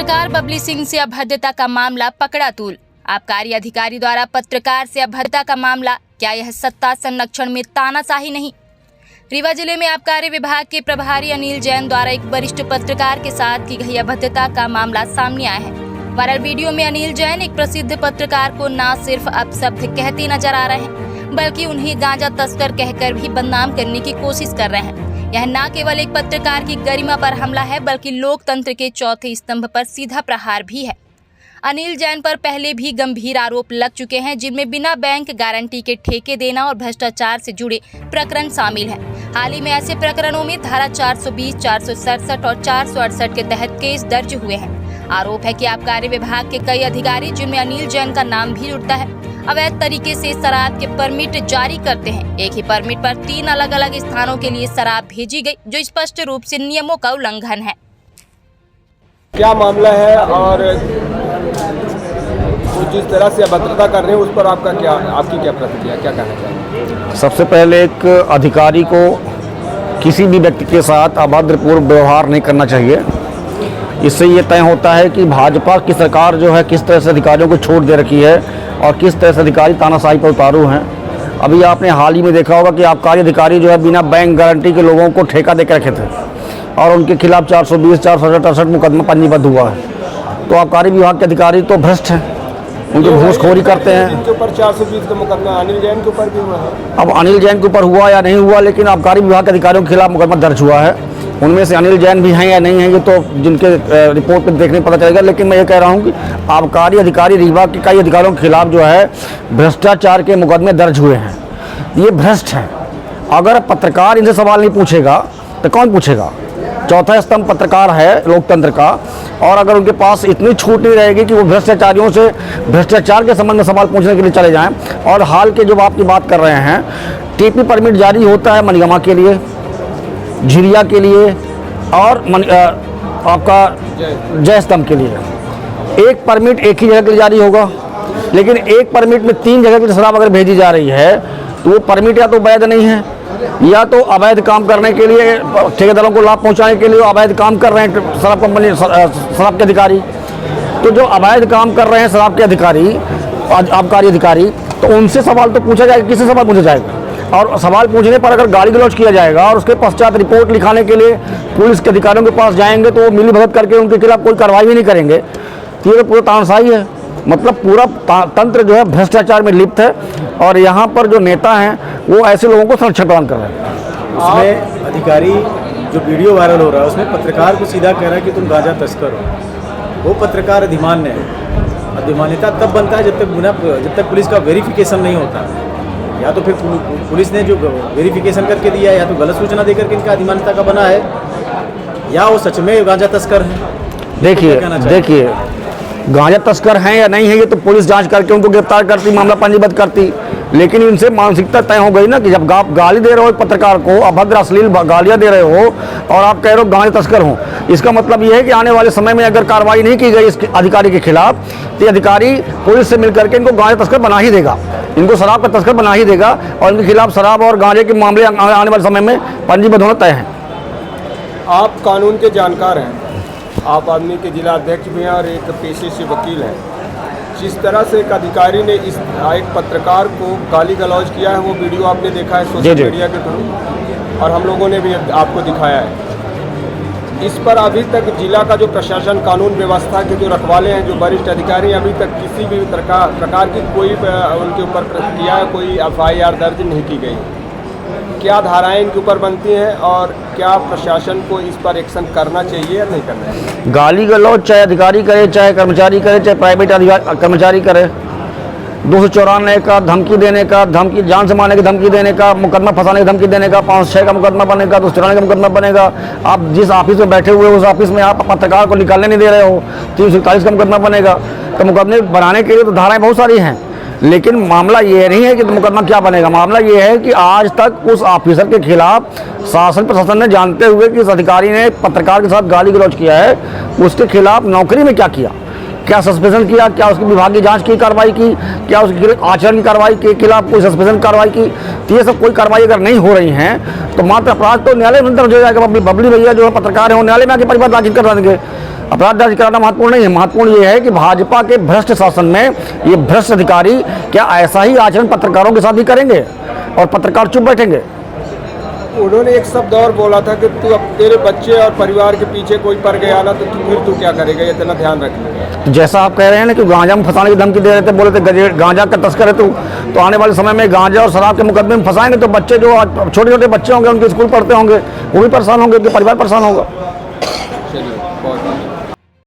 पत्रकार बबली सिंह से अभद्रता का मामला पकड़ा तूल। आबकारी अधिकारी द्वारा पत्रकार से अभद्रता का मामला, क्या यह सत्ता संरक्षण में तानाशाही नहीं? रीवा जिले में आबकारी विभाग के प्रभारी अनिल जैन द्वारा एक वरिष्ठ पत्रकार के साथ की गई अभद्रता का मामला सामने आया है। वायरल वीडियो में अनिल जैन एक प्रसिद्ध पत्रकार को न सिर्फ अपशब्द कहते नजर आ रहे हैं, बल्कि उन्हें गांजा तस्कर कहकर भी बदनाम करने की कोशिश कर रहे हैं। यह न केवल एक पत्रकार की गरिमा पर हमला है, बल्कि लोकतंत्र के चौथे स्तंभ पर सीधा प्रहार भी है। अनिल जैन पर पहले भी गंभीर आरोप लग चुके हैं, जिनमें बिना बैंक गारंटी के ठेके देना और भ्रष्टाचार से जुड़े प्रकरण शामिल हैं। हाल ही में ऐसे प्रकरणों में धारा 420, 467 और 468 के तहत केस दर्ज हुए हैं। आरोप है कि आबकारी विभाग के कई अधिकारी, जिनमें अनिल जैन का नाम भी जुड़ता है, अवैध तरीके से शराब के परमिट जारी करते हैं। एक ही परमिट पर 3 अलग अलग स्थानों के लिए शराब भेजी गई, जो स्पष्ट रूप से नियमों का उल्लंघन है। क्या मामला है और जिस तरह से अभद्रता कर रहे हैं उस पर आपकी क्या प्रतिक्रिया, क्या कहना चाहिए? सबसे पहले एक अधिकारी को किसी भी व्यक्ति के साथ अभद्रपूर्ण व्यवहार नहीं करना चाहिए। इससे ये तय होता है कि भाजपा की सरकार जो है किस तरह से अधिकारियों को छूट दे रखी है और किस तरह से अधिकारी तानाशाही पर उतारू हैं। अभी आपने हाल ही में देखा होगा कि आबकारी अधिकारी जो है बिना बैंक गारंटी के लोगों को ठेका दे के रखे थे और उनके खिलाफ 420, 468 मुकदमा पंजीबद्ध हुआ है। तो आबकारी विभाग के अधिकारी तो भ्रष्ट हैं, उनकी घूसखोरी करते हैं। इनके ऊपर 420 का मुकदमा अनिल जैन के ऊपर भी हुआ है। अब अनिल जैन के ऊपर हुआ या नहीं हुआ, लेकिन आबकारी विभाग के अधिकारियों के खिलाफ मुकदमा दर्ज हुआ है। उनमें से अनिल जैन भी हैं या नहीं हैं, ये तो जिनके रिपोर्ट में देखने पता चलेगा। लेकिन मैं ये कह रहा हूँ कि आबकारी अधिकारी रीवा के कई अधिकारियों के खिलाफ जो है भ्रष्टाचार के मुकदमे दर्ज हुए हैं। ये भ्रष्ट हैं। अगर पत्रकार इनसे सवाल नहीं पूछेगा तो कौन पूछेगा? चौथा स्तंभ पत्रकार है लोकतंत्र का, और अगर उनके पास इतनी छूट नहीं रहेगी कि वो भ्रष्टाचारियों से भ्रष्टाचार के संबंध में सवाल पूछने के लिए चले जाएं। और हाल के जो आप की बात कर रहे हैं, टीपी परमिट जारी होता है मनगमा के लिए, झिरिया के लिए और आपका जय स्तंभ के लिए। एक परमिट एक ही जगह के लिए जारी होगा, लेकिन एक परमिट में 3 जगह की शराब अगर भेजी जा रही है तो वो परमिट या तो वैध नहीं है, या तो अवैध काम करने के लिए, ठेकेदारों को लाभ पहुंचाने के लिए अवैध काम कर रहे हैं शराब कंपनी, शराब के अधिकारी। तो जो अवैध काम कर रहे हैं शराब के अधिकारी, आबकारी अधिकारी, तो उनसे सवाल तो पूछा जाएगा। किससे सवाल पूछा जाएगा? और सवाल पूछने पर अगर गाली गलौज किया जाएगा और उसके पश्चात रिपोर्ट लिखाने के लिए पुलिस के अधिकारियों के पास जाएंगे तो वो मिली भगत करके उनके खिलाफ कोई कार्रवाई भी नहीं करेंगे, तो ये पूरा तानाशाही है। मतलब पूरा तंत्र जो है भ्रष्टाचार में लिप्त है, और यहाँ पर जो नेता हैं वो ऐसे लोगों को संरक्षण प्रदान कर रहे हैं। उसमें अधिकारी जो वीडियो वायरल हो रहा है उसमें पत्रकार को सीधा कह रहा है कि तुम गांजा तस्कर हो। वो पत्रकार अधिमान्य है। अधिमान्यता तब बनता है जब तक पुलिस का वेरिफिकेशन नहीं होता। या तो फिर पुलिस ने जो वेरिफिकेशन करके दिया, या तो गलत सूचना देकर के इनका अधिमान्यता का बना है, या वो सच में गांजा तस्कर है। देखिए गांजा तस्कर हैं या नहीं है ये तो पुलिस जांच करके उनको गिरफ्तार करती, मामला पंजीबद्ध करती। लेकिन इनसे मानसिकता तय हो गई ना कि जब आप गाली दे रहे हो पत्रकार को, अभद्र अश्लील गालियां दे रहे हो और आप कह रहे हो गांजा तस्कर हो, इसका मतलब ये है कि आने वाले समय में अगर कार्रवाई नहीं की गई इस अधिकारी के खिलाफ तो अधिकारी पुलिस से मिलकर के इनको गांजा तस्कर बना ही देगा, इनको शराब का तस्कर बना ही देगा, और इनके खिलाफ शराब और गांजे के मामले आने वाले समय में पंजीबद्ध होना तय है। आप कानून के जानकार हैं, आप आदमी के जिला अध्यक्ष भी हैं और एक पेशे से वकील हैं। जिस तरह से एक अधिकारी ने एक पत्रकार को गाली गलौज किया है, वो वीडियो आपने देखा है सोशल मीडिया के थ्रू, और हम लोगों ने भी आपको दिखाया है। इस पर अभी तक जिला का जो प्रशासन, कानून व्यवस्था के जो रखवाले हैं, जो वरिष्ठ अधिकारी, अभी तक किसी भी प्रकार की कोई उनके ऊपर प्रतिक्रिया, कोई FIR दर्ज नहीं की गई। क्या धाराएं इनके ऊपर बनती हैं और क्या प्रशासन को इस पर एक्शन करना चाहिए या नहीं करना है? गाली गलौज चाहे अधिकारी करे, चाहे कर्मचारी करे, चाहे प्राइवेट कर्मचारी करे, 294 का धमकी देने का, धमकी जान से मारने की धमकी देने का, मुकदमा फंसाने की धमकी देने का, 506 का मुकदमा बनेगा, 294 का मुकदमा बनेगा। आप जिस ऑफिस में बैठे हुए उस ऑफिस में आप पत्रकार को निकालने नहीं दे रहे हो, 347 का मुकदमा बनेगा। तो मुकदमे बनाने के लिए तो धाराएं बहुत सारी हैं, लेकिन मामला ये नहीं है कि मुकदमा क्या बनेगा। मामला ये है कि आज तक उस ऑफिसर के खिलाफ शासन प्रशासन ने, जानते हुए कि इस अधिकारी ने पत्रकार के साथ गाली गलौज किया है, उसके खिलाफ नौकरी में क्या किया, क्या सस्पेंशन किया, क्या उसकी विभागीय जांच की कार्रवाई की, क्या उसके आचरण की कार्रवाई के खिलाफ कोई सस्पेंशन कार्रवाई की। तो ये सब कोई कार्रवाई अगर नहीं हो रही हैं तो मात्र अपराध तो न्यायालय में दर्ज हो जाएगा। बबली भैया जो है पत्रकार है, वो न्यायालय में आके परिवार दाखिल करवा देंगे। अपराध दर्ज कराना महत्वपूर्ण नहीं है, महत्वपूर्ण ये है कि भाजपा के भ्रष्ट शासन में ये भ्रष्ट अधिकारी क्या ऐसा ही आचरण पत्रकारों के साथ भी करेंगे और पत्रकार चुप बैठेंगे? उन्होंने एक शब्द और बोला था कि तू अब तेरे बच्चे और परिवार के पीछे कोई पड़ गया ना तो तू क्या करेगा, ये इतना ध्यान रखना। तो जैसा आप कह रहे हैं ना कि गांजा में फंसाने की धमकी दे रहे थे, बोले थे गांजा का तस्कर है तो आने वाले समय में गांजा और शराब के मुकदमे में फंसाएंगे तो बच्चे जो छोटे छोटे बच्चे होंगे उनके स्कूल पढ़ते होंगे वो भी परेशान होंगे, उनके परिवार परेशान होगा।